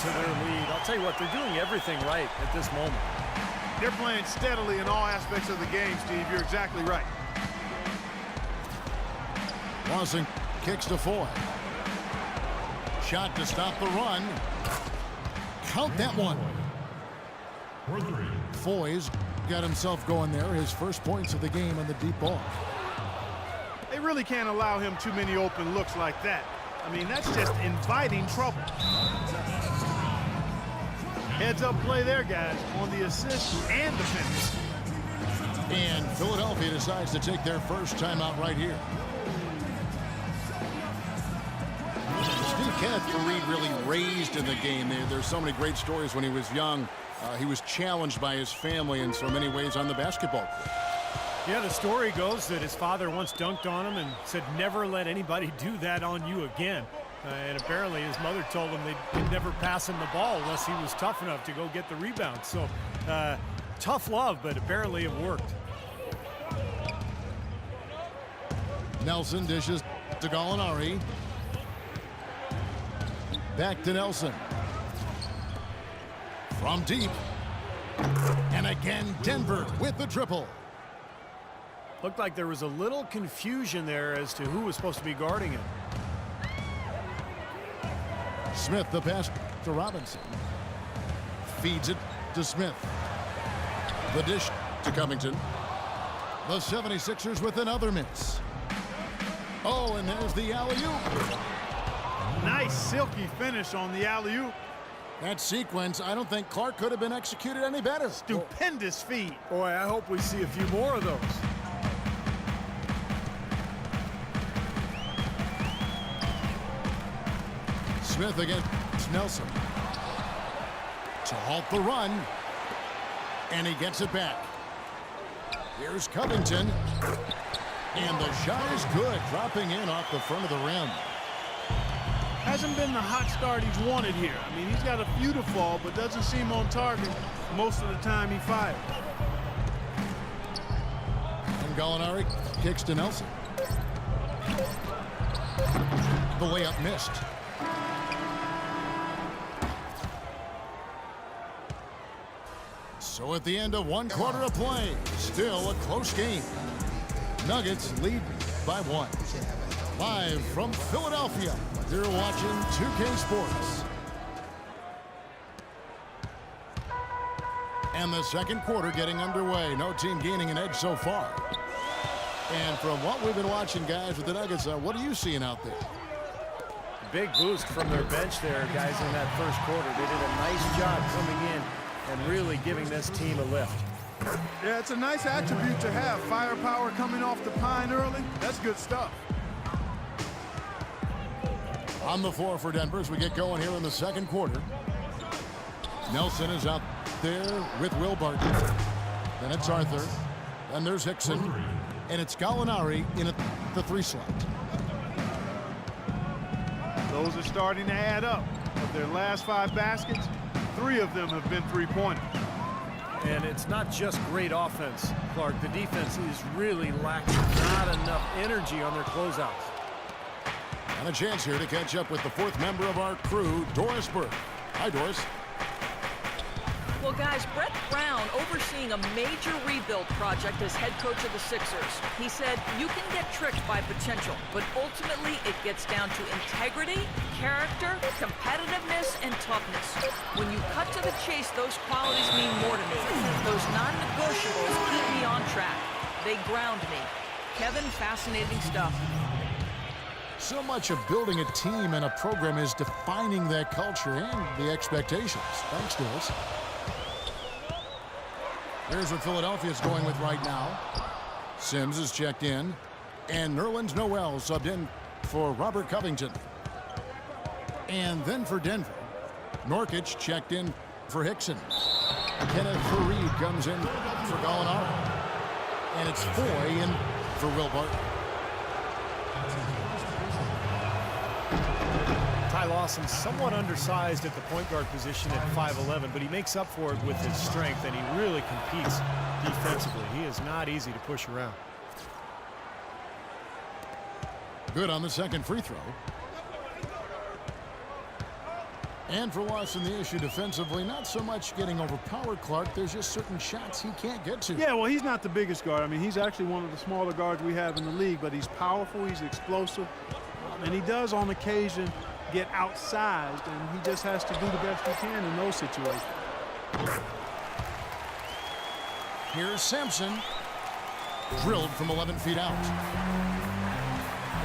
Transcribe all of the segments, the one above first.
to their lead. I'll tell you what, they're doing everything right at this moment. They're playing steadily in all aspects of the game, Steve. You're exactly right. Lawson kicks to Foy. Shot to stop the run. Count that one. Foy's got himself going there. His first points of the game on the deep ball. They really can't allow him too many open looks like that. I mean, that's just inviting trouble. Heads up play there, guys, on the assist and defense. And Philadelphia decides to take their first timeout right here. Steve, Kenneth Faried really raised in the game. There's so many great stories when he was young. He was challenged by his family in so many ways on the basketball. Yeah, the story goes that his father once dunked on him and said, never let anybody do that on you again. And apparently his mother told him they'd never pass him the ball unless he was tough enough to go get the rebound. So, tough love, but apparently it worked. Nelson dishes to Gallinari. Back to Nelson. From deep. And again, Denver with the triple. Looked like there was a little confusion there as to who was supposed to be guarding him. Smith the pass to Robinson. Feeds it to Smith. The dish to Covington. The 76ers with another miss. Oh, and there's the alley-oop. Nice silky finish on the alley-oop. That sequence, I don't think Clark could have been executed any better. Stupendous feed. Boy, I hope we see a few more of those. Smith against Nelson. To halt the run. And he gets it back. Here's Covington. And the shot is good, dropping in off the front of the rim. Hasn't been the hot start he's wanted here. I mean, he's got a few to fall, but doesn't seem on target most of the time he fires. And Gallinari kicks to Nelson. The layup missed. So at the end of one quarter of play, still a close game. Nuggets lead by 1. Live from Philadelphia, you're watching 2K Sports. And the second quarter getting underway. No team gaining an edge so far. And from what we've been watching, guys, with the Nuggets, what are you seeing out there? Big boost from their bench there, guys, in that first quarter. They did a nice job coming in and really giving this team a lift. Yeah, it's a nice attribute to have. Firepower coming off the pine early. That's good stuff. On the floor for Denver as we get going here in the second quarter. Nelson is out there with Will Barton. Then it's Arthur. Then there's Hickson. And it's Gallinari in the 3 slot. Those are starting to add up. Of their last 5 baskets, 3 of them have been 3-pointers. And it's not just great offense, Clark. The defense is really lacking. Not enough energy on their closeouts. And a chance here to catch up with the 4th member of our crew, Doris Burke. Hi, Doris. Well, guys, Brett Brown overseeing a major rebuild project as head coach of the Sixers. He said, you can get tricked by potential, but ultimately it gets down to integrity, character, competitiveness, and toughness. When you cut to the chase, those qualities mean more to me. Those non-negotiables keep me on track. They ground me. Kevin, fascinating stuff. So much of building a team and a program is defining that culture and the expectations. Thanks, Doris. Here's what Philadelphia's going with right now. Sims is checked in. And Nerlens Noel subbed in for Robert Covington. And then for Denver, Nurkic checked in for Hickson. Kenneth Faried comes in for Gallinari. And it's Foy in for Will Barton. Ty Lawson somewhat undersized at the point guard position at 5'11", but he makes up for it with his strength, and he really competes defensively. He is not easy to push around. Good on the second free throw. And for Lawson, the issue defensively, not so much getting overpowered Clark. There's just certain shots he can't get to. Yeah, well, he's not the biggest guard. I mean, he's actually one of the smaller guards we have in the league, but he's powerful, he's explosive, and he does on occasion get outsized, and he just has to do the best he can in those situations. Here's Sampson, drilled from 11 feet out.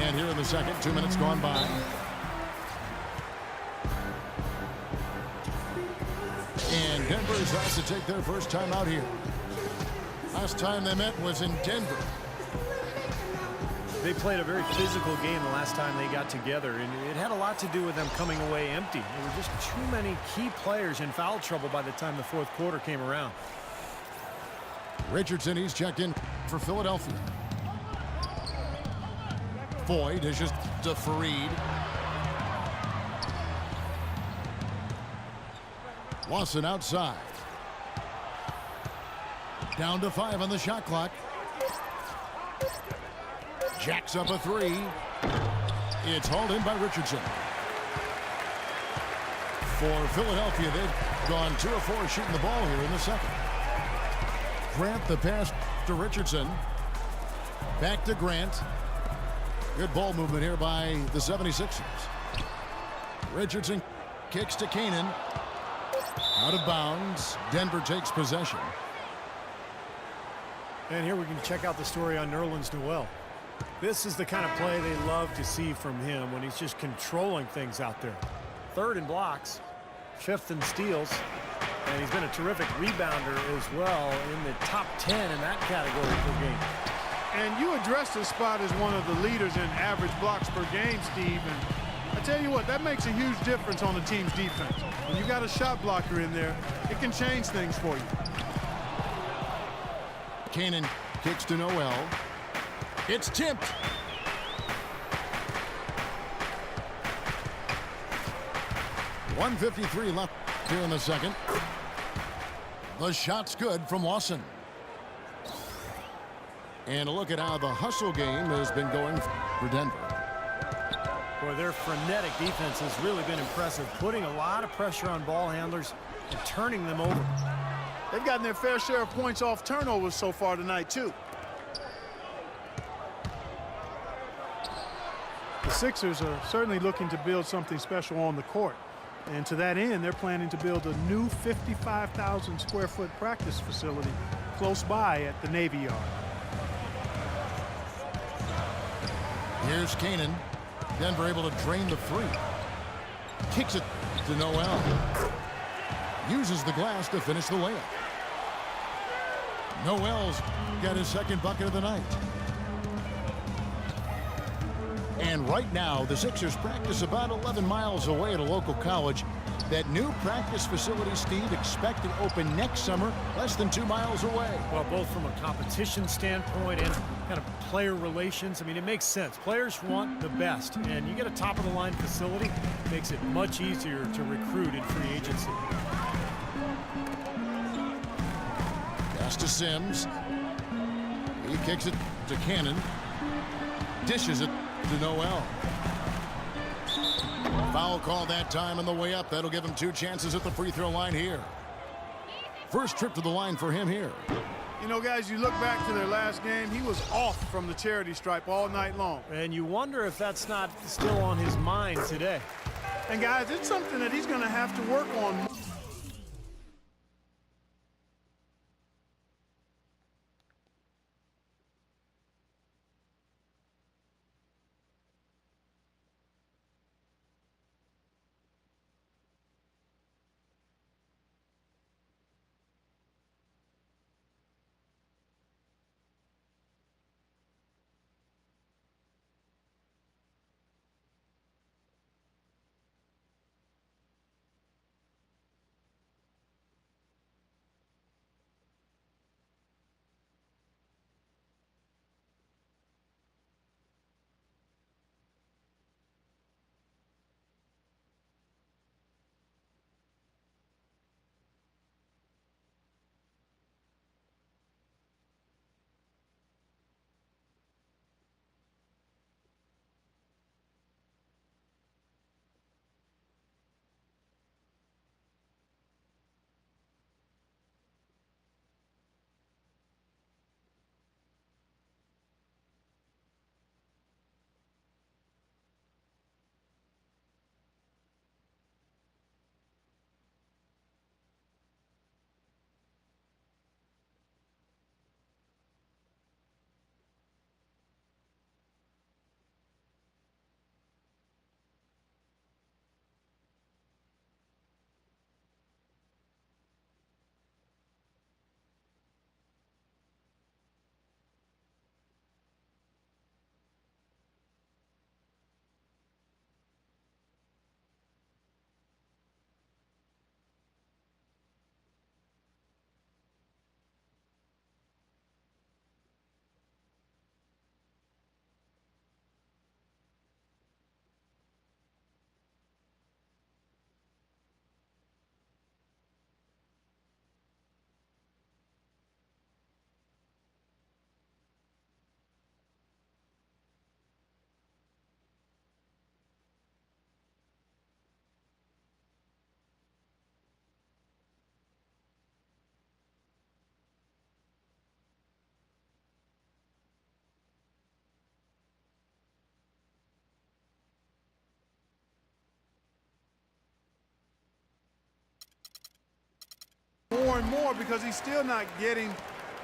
And here in the second, 2 minutes gone by. And Denver's has to take their first time out here. Last time they met was in Denver. They played a very physical game the last time they got together, and it had a lot to do with them coming away empty. There were just too many key players in foul trouble by the time the fourth quarter came around. Richardson, he's checked in for Philadelphia. Foy dishes to Fareed. Lawson outside. Down to 5 on the shot clock. Jacks up a 3. It's hauled in by Richardson. For Philadelphia, they've gone 2 of 4 shooting the ball here in the second. Grant the pass to Richardson. Back to Grant. Good ball movement here by the 76ers. Richardson kicks to Canaan. Out of bounds. Denver takes possession. And here we can check out the story on Nerlens Noel. This is the kind of play they love to see from him when he's just controlling things out there. 3rd in blocks, 5th in steals, and he's been a terrific rebounder as well, in the top 10 in that category per game. And you addressed this spot as one of the leaders in average blocks per game, Steve. And I tell you what, that makes a huge difference on the team's defense. When you got a shot blocker in there, it can change things for you. Canaan kicks to Noel. It's tipped. .153 left here in the second. The shot's good from Lawson. And a look at how the hustle game has been going for Denver. Boy, their frenetic defense has really been impressive, putting a lot of pressure on ball handlers and turning them over. They've gotten their fair share of points off turnovers so far tonight, too. The Sixers are certainly looking to build something special on the court. And to that end, they're planning to build a new 55,000 square foot practice facility close by at the Navy Yard. Here's Canaan. Denver able to drain the 3. Kicks it to Noel. Uses the glass to finish the layup. Noel's got his second bucket of the night. And right now, the Sixers practice about 11 miles away at a local college. That new practice facility, Steve, expected to open next summer, less than 2 miles away. Well, both from a competition standpoint and kind of player relations, I mean, it makes sense. Players want the best, and you get a top-of-the-line facility, it makes it much easier to recruit in free agency. Pass to Sims. He kicks it to Cannon. Dishes it to Noel. Foul call that time on the way up. That'll give him 2 chances at the free throw line here. First trip to the line for him here. You know, guys, you look back to their last game, he was off from the charity stripe all night long. And you wonder if that's not still on his mind today. And, guys, it's something that he's going to have to work on. more and more because he's still not getting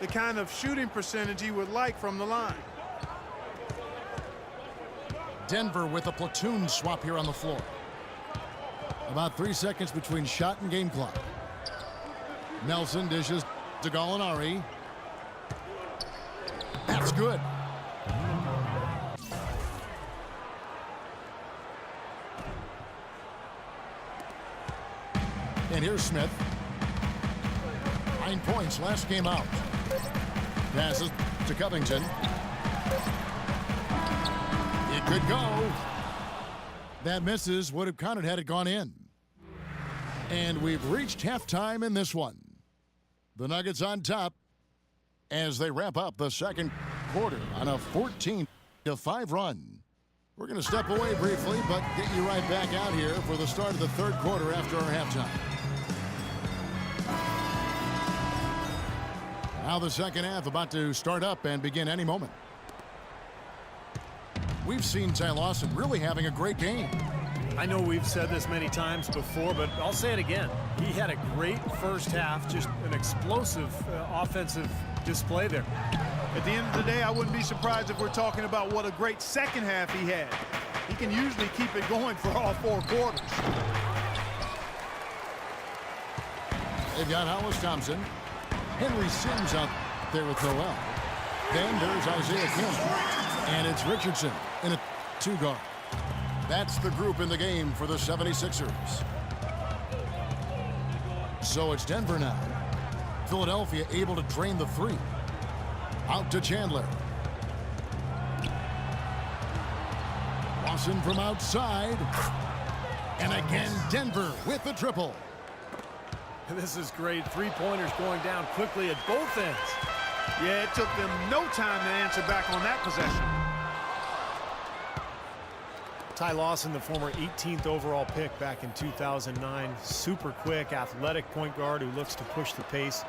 the kind of shooting percentage he would like from the line. Denver with a platoon swap here on the floor. About 3 seconds between shot and game clock. Nelson dishes to Gallinari. That's good. And here's Smith. 9 points last game out. Passes to Covington. It could go. That misses. Would have counted had it gone in. And we've reached halftime in this one. The Nuggets on top as they wrap up the second quarter on a 14-5 run. We're going to step away briefly, but get you right back out here for the start of the third quarter after our halftime. Now the second half about to start up and begin any moment. We've seen Ty Lawson really having a great game. I know we've said this many times before, but I'll say it again. He had a great first half, just an explosive offensive display there. At the end of the day, I wouldn't be surprised if we're talking about what a great second half he had. He can usually keep it going for all 4 quarters. They've got Hollis Thompson. Henry Sims out there with Noel. Then there's Isaiah Kim. And it's Richardson in a 2-guard. That's the group in the game for the 76ers. So it's Denver now. Philadelphia able to drain the 3. Out to Chandler. Lawson from outside. And again, Denver with the triple. This is great. 3-pointers going down quickly at both ends. Yeah, it took them no time to answer back on that possession. Ty Lawson, the former 18th overall pick back in 2009. Super quick, athletic point guard who looks to push the pace.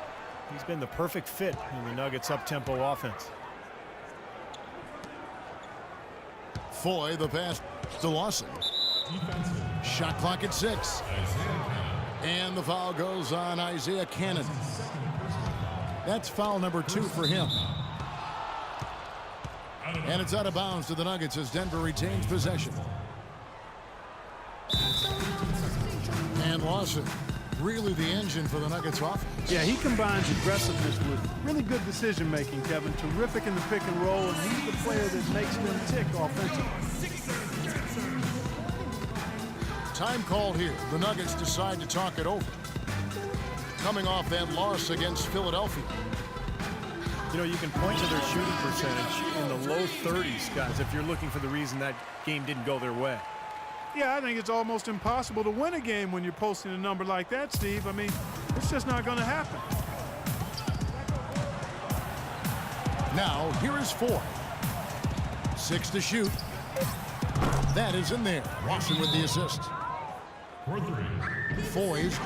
He's been the perfect fit in the Nuggets' up-tempo offense. Foy, the pass to Lawson. Shot clock at 6. And the foul goes on Isaiah Cannon. That's foul number 2 for him. And it's out of bounds to the Nuggets as Denver retains possession. And Lawson, really the engine for the Nuggets offense. Yeah, he combines aggressiveness with really good decision making, Kevin. Terrific in the pick and roll, and he's the player that makes them tick offensively. Time called here. The Nuggets decide to talk it over. Coming off that loss against Philadelphia. You know, you can point to their shooting percentage in the low 30s, guys, if you're looking for the reason that game didn't go their way. Yeah, I think it's almost impossible to win a game when you're posting a number like that, Steve. I mean, it's just not going to happen. Now, here is 4. 6 to shoot. That is in there. Lawson with the assist. Foy's